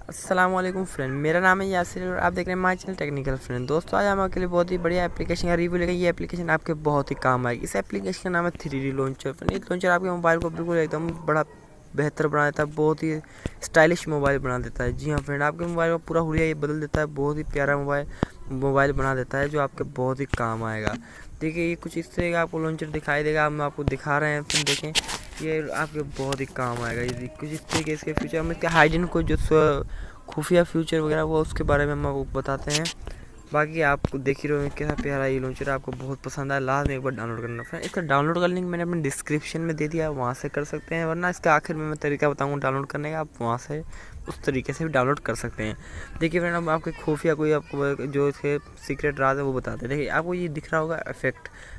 अस्सलाम वालेकुम फ्रेंड, मेरा नाम है यासिर और आप देख रहे हैं माय चैनल टेक्निकल फ्रेंड। दोस्तों आज हम आपके लिए बहुत ही बढ़िया एप्लीकेशन का रिव्यू लेकर ये एप्लीकेशन आपके बहुत ही काम आएगी। इस एप्लीकेशन का नाम है 3D लॉन्चर फ्रेंड। ये लॉन्चर आपके मोबाइल को बिल्कुल एकदम बड़ा बेहतर बना देता है, बहुत ही स्टाइलिश मोबाइल बना देता है। जी हाँ फ्रेंड, आपके मोबाइल का पूरा हुलिया ये बदल देता है, बहुत ही प्यारा मोबाइल बना देता है जो आपके बहुत ही काम आएगा। देखिए ये कुछ इस तरह का आपको लॉन्चर दिखाई देगा, हम आपको दिखा रहे हैं। फिर देखें ये आपके बहुत ही काम आएगा। ये कुछ इस तरीके इसके फ्यूचर में क्या हाइजीन को जो खुफिया फ्यूचर वगैरह वो उसके बारे में हम आपको बताते हैं। बाकी आपको देख ही रहे हो कैसा प्यारा ये लॉन्चर आपको बहुत पसंद आया। लास्ट में एक बार डाउनलोड करना फ्रेंड। इसका डाउनलोड का लिंक मैंने अपने डिस्क्रिप्शन में दे दिया है, वहाँ से कर सकते हैं, वरना इसका आखिर में मैं तरीका बताऊँगा डाउनलोड करने का, आप वहाँ से उस तरीके से भी डाउनलोड कर सकते हैं। देखिए फ्रेंड, अब आपके खुफिया कोई आपको जो इसके सीक्रेट राज है वो बताते हैं। देखिए आपको ये दिख रहा होगा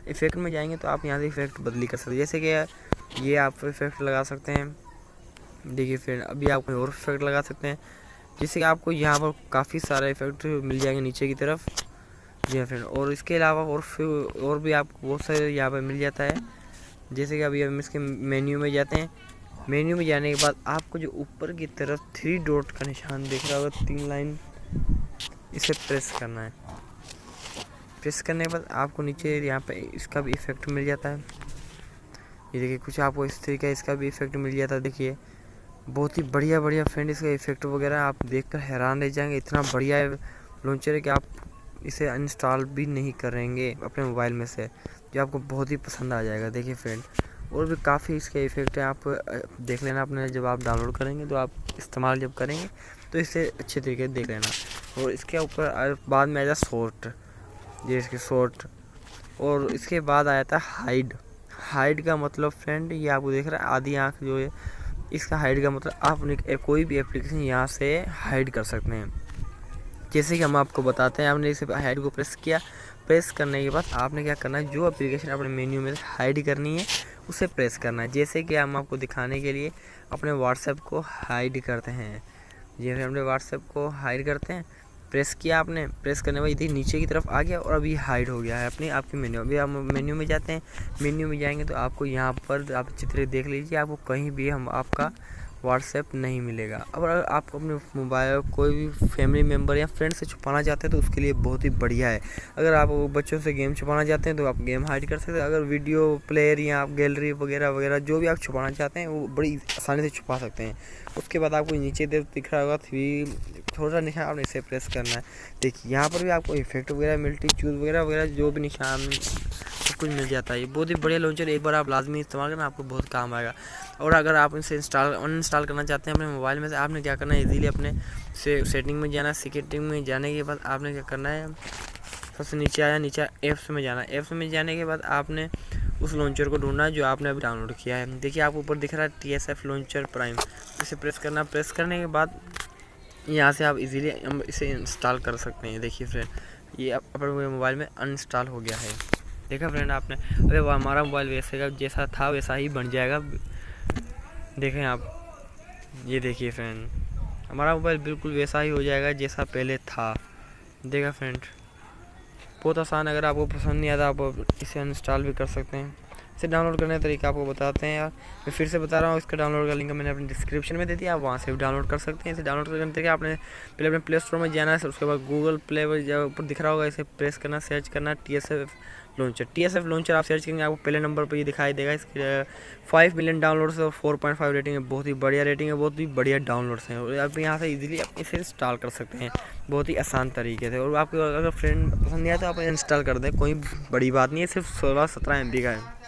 इफेक्ट में जाएंगे तो आप यहाँ से इफेक्ट बदली कर सकते हैं। जैसे कि ये आप इफेक्ट लगा सकते हैं। देखिए फ्रेंड, अभी आप कोई और इफेक्ट लगा सकते हैं, जिससे कि आपको यहाँ पर काफ़ी सारे इफेक्ट मिल जाएंगे नीचे की तरफ। जी हाँ फ्रेंड, और इसके अलावा और भी आपको बहुत सारे यहाँ पर मिल जाता है। जैसे कि अभी हम इसके मेन्यू में जाते हैं। मेन्यू में जाने के बाद आपको जो ऊपर की तरफ 3 डॉट का निशान दिख रहा होगा, 3 लाइन, इसे प्रेस करना है। प्रेस करने के बाद आपको नीचे यहाँ पे इसका भी इफेक्ट मिल जाता है। ये देखिए कुछ आपको इस तरीके का इसका भी इफेक्ट मिल जाता है। देखिए बहुत ही बढ़िया फ्रेंड, इसका इफेक्ट वगैरह आप देखकर हैरान रह जाएंगे। इतना बढ़िया लॉन्चर है कि आप इसे अनइंस्टॉल भी नहीं करेंगे अपने मोबाइल में से, जो आपको बहुत ही पसंद आ जाएगा। देखिए फ्रेंड, और भी काफ़ी इसके इफेक्ट हैं, आप देख लेना अपने जब आप डाउनलोड करेंगे तो आप इस्तेमाल जब करेंगे तो इसे अच्छे तरीके से देख लेना। और इसके ऊपर बाद में आया शॉर्ट, ये इसके शॉर्ट, और इसके बाद आया था हाइड का मतलब फ्रेंड ये आपको देख रहा है आधी आँख जो है, इसका हाइड का मतलब आप कोई भी एप्लीकेशन यहाँ से हाइड कर सकते हैं। जैसे कि हम आपको बताते हैं, आपने इसे हाइड को प्रेस किया। प्रेस करने के बाद आपने क्या करना है, जो एप्लीकेशन अपने मेन्यू में हाइड करनी है उसे प्रेस करना है। जैसे कि हम आपको दिखाने के लिए अपने व्हाट्सएप को हाइड करते हैं। ये हमने व्हाट्सएप को हाइड करते हैं, प्रेस किया आपने, प्रेस करने के बाद इधर नीचे की तरफ आ गया और अभी हाइड हो गया है अपनी आपकी मेन्यू। अभी आप मेन्यू में जाते हैं, मेन्यू में जाएंगे तो आपको यहाँ पर आप चित्र देख लीजिए, आपको कहीं भी हम आपका व्हाट्सएप नहीं मिलेगा। अब अगर आप अपने मोबाइल कोई भी फैमिली मेम्बर या फ्रेंड से छुपाना चाहते हैं तो उसके लिए बहुत ही बढ़िया है। अगर आप बच्चों से गेम छुपाना चाहते हैं तो आप गेम हाइड कर सकते हैं। अगर वीडियो प्लेयर या आप गैलरी वगैरह जो भी आप छुपाना चाहते हैं वो बड़ी आसानी से छुपा सकते हैं। उसके बाद आपको नीचे दिख रहा होगा 3 थोड़ा सा निशान, आपने इसे प्रेस करना है। देखिए यहाँ पर भी आपको इफेक्ट वगैरह मिल्टी चूज वगैरह जो भी निशान सब कुछ मिल जाता है। ये बहुत ही बढ़िया लॉन्चर, एक बार आप लाजमी इस्तेमाल करना, आपको बहुत काम आएगा। और अगर आप इसे अनइंस्टॉल करना चाहते हैं अपने मोबाइल में से, आपने क्या करना है, इजीली अपने सेटिंग में जाना है। सेटिंग में जाने के बाद आपने क्या करना है, सबसे नीचे आया, नीचे ऐप्स में जाना है। ऐप्स में जाने के बाद आपने उस लॉन्चर को ढूंढना है जो आपने अभी डाउनलोड किया है। देखिए आपको ऊपर दिख रहा है TSF लॉन्चर प्राइम, इसे प्रेस करना। प्रेस करने के बाद यहाँ से आप इजीली इसे इंस्टॉल कर सकते हैं। देखिए फ्रेंड, ये अपने मोबाइल में अनइंस्टॉल हो गया है। देखा फ्रेंड आपने, अरे हमारा मोबाइल वैसे का जैसा था वैसा ही बन जाएगा। देखें आप, ये देखिए फ्रेंड, हमारा मोबाइल बिल्कुल वैसा ही हो जाएगा जैसा पहले था। देखा फ्रेंड, बहुत आसान। अगर आपको पसंद नहीं आता आप इसे अनइंस्टॉल भी कर सकते हैं। इसे डाउनलोड करने का तरीका आपको बताते हैं यार, मैं फिर से बता रहा हूँ। इसका डाउनलोड का लिंक मैंने अपनी डिस्क्रिप्शन में दे दिया, आप वहाँ से भी डाउनलोड कर सकते हैं। इसे डाउनलोड करने के तरीका, आपने पहले अपने प्ले स्टोर में जाना है, उसके बाद गूगल प्ले पर ऊपर दिख रहा होगा, इसे प्रेस करना, सर्च करना TSF लॉन्चर आप सर्च करेंगे, आपको पहले नंबर पर ये दिखाई देगा। इसके 5 मिलियन डाउनलोड्स और 4.5 रेटिंग है, बहुत ही बढ़िया रेटिंग है, बहुत ही बढ़िया डाउनलोड्स हैं। और आप यहाँ से इजीली आप इसे इंस्टॉल कर सकते हैं बहुत ही आसान तरीके से। और आपको अगर फ्रेंड पसंद नहीं आया तो आप इंस्टॉल कर दें, कोई बड़ी बात नहीं है, सिर्फ 16-17 MB का है।